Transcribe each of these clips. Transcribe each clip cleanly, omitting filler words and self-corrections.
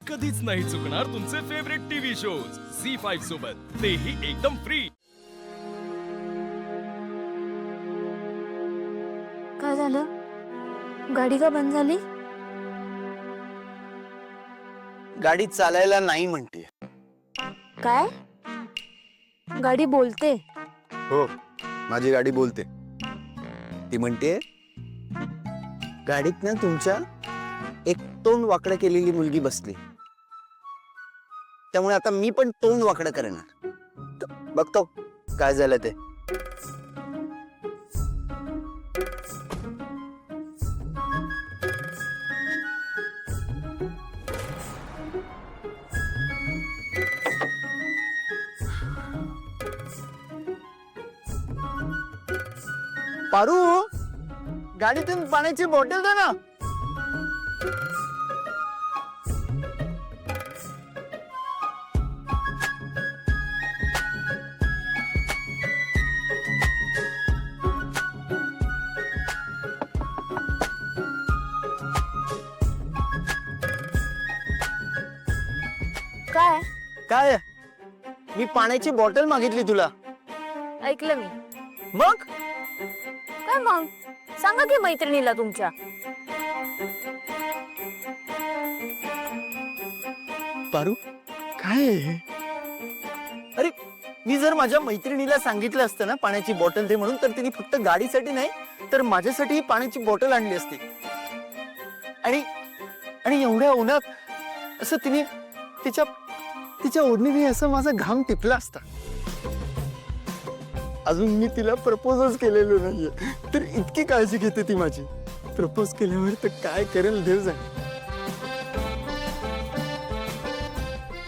कधीच नाही चुकणार तुमचे फेवरेट टीव्ही शोज झी5 सोबत, तेही एकदम फ्री। काय झालं? गाडी का बंद झाली? गाडी चालायला नाही म्हणते। काय? गाडी बोलते? हो, माझी गाडी बोलते। ती म्हणते गाडीत ना तुमच्या एक तोंड वाकडं केलेली मुलगी बसली, त्यामुळे आता मी पण तोंड वाकडं करणार। बघतो काय झालं ते। पारू, गाडीतून पाण्याची बॉटल दे ना। काय? काय? मी पाण्याची बॉटल मागितली तुला। ऐकलं मी। मग काय मग? सांगा की मैत्रिणीला तुमच्या। पारू, काय आहे? अरे, मी जर माझ्या मैत्रिणीला सांगितलं असतं ना पाण्याची बॉटल दे म्हणून, तर तिने फक्त गाडीसाठी नाही तर माझ्यासाठी पाण्याची बॉटल आणली असती। आणि आणि एवढ्या उन्हात असं तिने तिच्या ओढणीने असं माझा घाम टिपला असता। अजून मी तिला प्रपोजच केलेलं नाहीये, तर इतकी काळजी घेते ती माझी। प्रपोज केल्यावर तर काय करेल देव जाणे।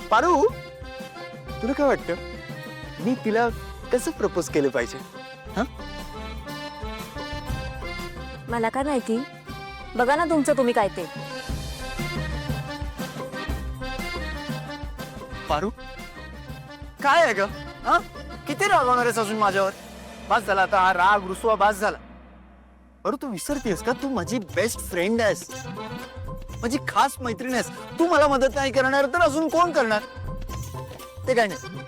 पारू, तुला काय वाटतं मी तिला कसं प्रपोज केलं पाहिजे? हा, मला काय माहिती? बघा ना तुमचं तुम्ही काय ते। पारू, काय आहे ग? हा, किती रागवणार आहेस अजून माझ्यावर? बस झाला आता, हा राग रुसवा बस झाला। पारू, तू विसरतेस का तू माझी बेस्ट फ्रेंड आहेस, माझी खास मैत्रीण आहेस। तू मला मदत नाही करणार तर अजून कोण करणार? ते काय नाही,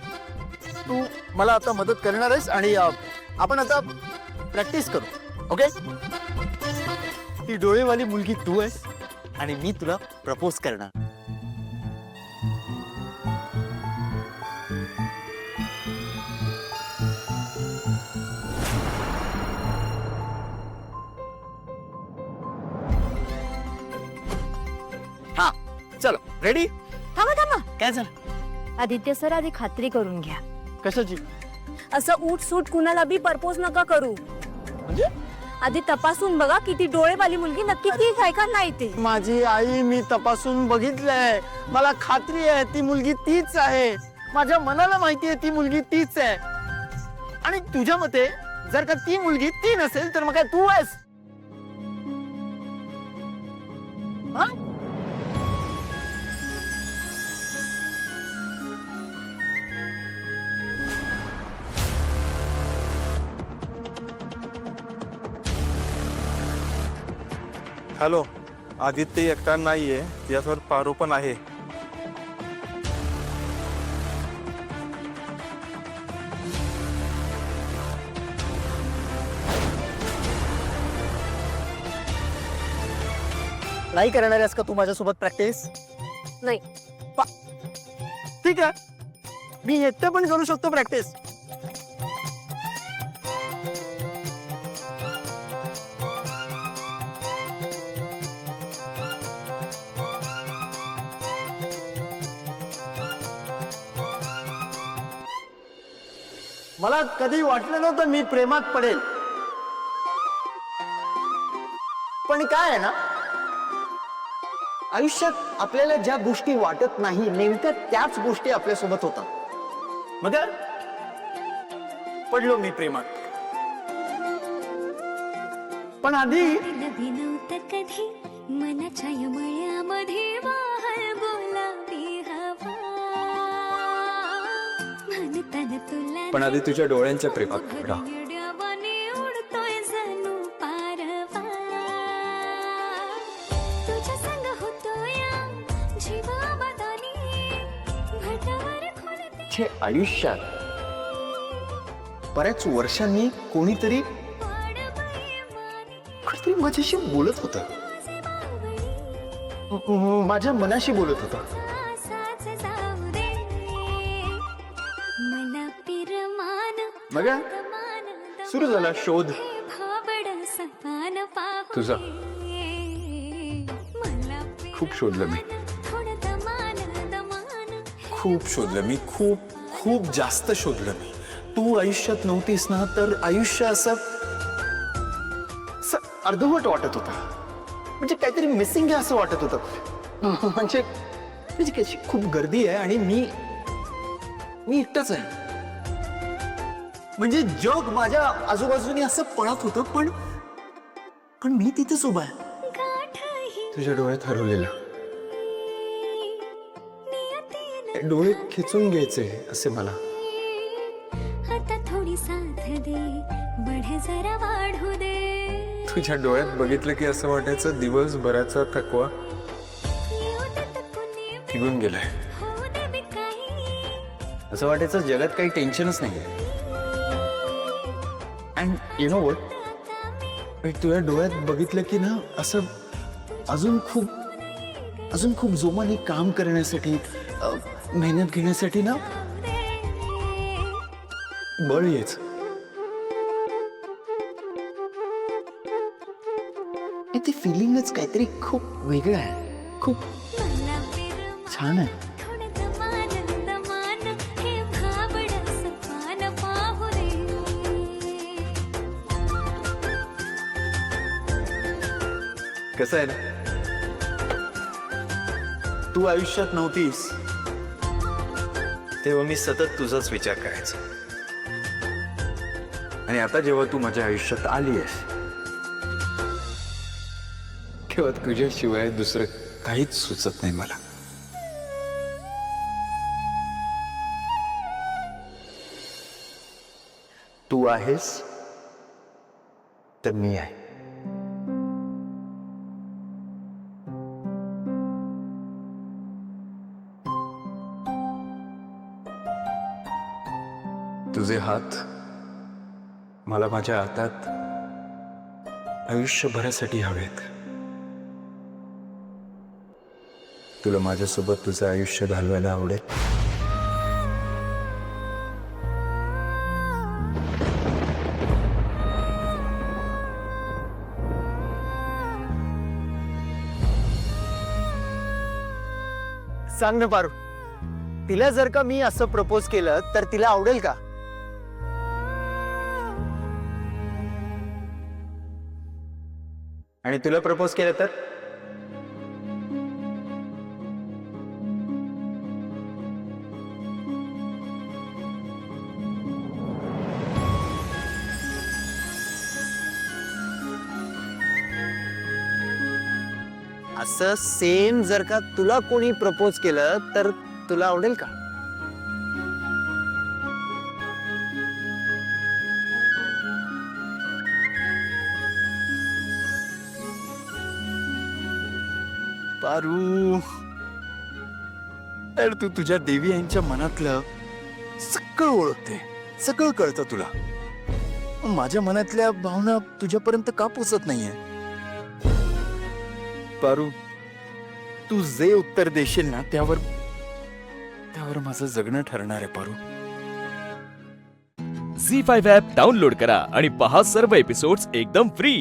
तू मला आता मदत करणार आहेस आणि आपण आता प्रॅक्टिस करू, ओके? ती डोळेवाली मुलगी तू आहेस आणि मी तुला प्रपोज करणार। हा, चलो, रेडी? थांबा थांबा, काय झालं? आदित्य सर आधी खात्री करून घ्या। कशाची? असं उठ सूट कुणाला बी परपोज नका करू। म्हणजे आधी तपासून बघा किती डोळेवाली मुलगी नक्की तीच आहे का नाही ते। माझी आई, मी तपासून बघितलंय, मला खात्री आहे ती मुलगी तीच आहे। माझ्या मनाला माहिती आहे ती मुलगी तीच आहे। आणि तुझ्या मते जर का ती मुलगी ती नसेल तर मग काय तू आहेस? हा? हॅलो, आदित्य एकटा नाहीये, त्याच्यासोबत पारू पण आहे। नाही करणार आहेस का तू माझ्यासोबत प्रॅक्टिस? नाही। ठीक आहे, मी एकटं पण करू शकतो प्रॅक्टिस। मला कधी वाटलं नव्हतं मी प्रेमात पडेल, पण काय आहे ना, आयुष्यात आपल्याला ज्या गोष्टी वाटत नाही नेमक्या त्याच गोष्टी आपल्यासोबत होतात। मग पडलो मी प्रेमात, पण आधी नव्हतं कधी मनाच्या मळ्यामध्ये वाहळ बोलावी हवा म्हणताना तुला पण आधी तुझ्या डोळ्यांच्या प्रेमात पडा। उडतोय जणू पारवा तुझ्या संग होतोय जीवा माझ्या आयुष्यात बऱ्याच वर्षांनी कोणीतरी माझ्याशी बोलत होत, माझ्या मनाशी बोलत होता. असाच जाऊ दे मला पिरमान बघा सुरू झाला शोध. भाबड सपान पाहू तुझा. मला खूप शोधलं मी, थोडं दमान खूप शोधलं मी, खूप खूप जास्त शोधलं मी. तू आयुष्यात नव्हतीस ना तर आयुष्य असं अर्धवट वाटत होता. म्हणजे काहीतरी मिसिंग आहे असं वाटत होतं. म्हणजे म्हणजे कशी खूप गर्दी आहे आणि मी एकटाच आहे. म्हणजे जग माझ्या आजूबाजूने असं पळत होतं, पण मी तिथेच उभा आहे. गाठही तुझ्या डोळ्यात हरवलेलं. नियतीनं डोळे खेचून घ्यायचे असे मला. आता थोडी साथ दे, बढ जरा वाढू दे. तुझ्या डोळ्यात बघितलं की असं वाटायचं दिवसभराचा थकवा येऊ देत कुणी निघून गेलाय. होऊ दे बी काही. असं वाटायचं जगात काही टेन्शनच नाही. अँड यु नो व्हॉट, तुझ्या डोळ्यात बघितलं की ना असं अजून खूप जोमाने काम करण्यासाठी, मेहनत घेण्यासाठी ना बळ येच. ते फिलिंगच काहीतरी खूप वेगळं आहे, खूप मला पिरमान छान आहे. थोडं दमान हे भाबड सपान पाहू दे. कसं आहे ना, तू आयुष्यात नव्हतीस तेव्हा मी सतत तुझाच विचार करायचा. आणि आता जेव्हा तू माझ्या आयुष्यात आली आहेस तेव्हा तुझ्याशिवाय दुसरं काहीच सुचत नाही मला. तू आहेस तर मी आहे. तुझे हात मला माझ्या हातात आयुष्यभरासाठी हवेत. तुला माझ्यासोबत तुझं आयुष्य घालवायला आवडेल. सांग ना पारू, तिला जर का मी असं प्रपोज केलं तर तिला आवडेल का? आणि तुला प्रपोज केलं तर? असं सेम जर का तुला कोणी प्रपोज केलं तर तुला आवडेल का? पारू, तर तू तुझ्या देवी यांच्या मनातलं सगळं ओळखते, सगळं कळतं तुला. माझ्या मनातल्या भावना तुझ्यापर्यंत का पोचत नाहीये? पारू, तू जे उत्तर देशील ना त्यावर माझं जगणं ठरणार आहे पारू. झी 5 ॲप डाउनलोड करा आणि पहा सर्व एपिसोड्स एकदम फ्री.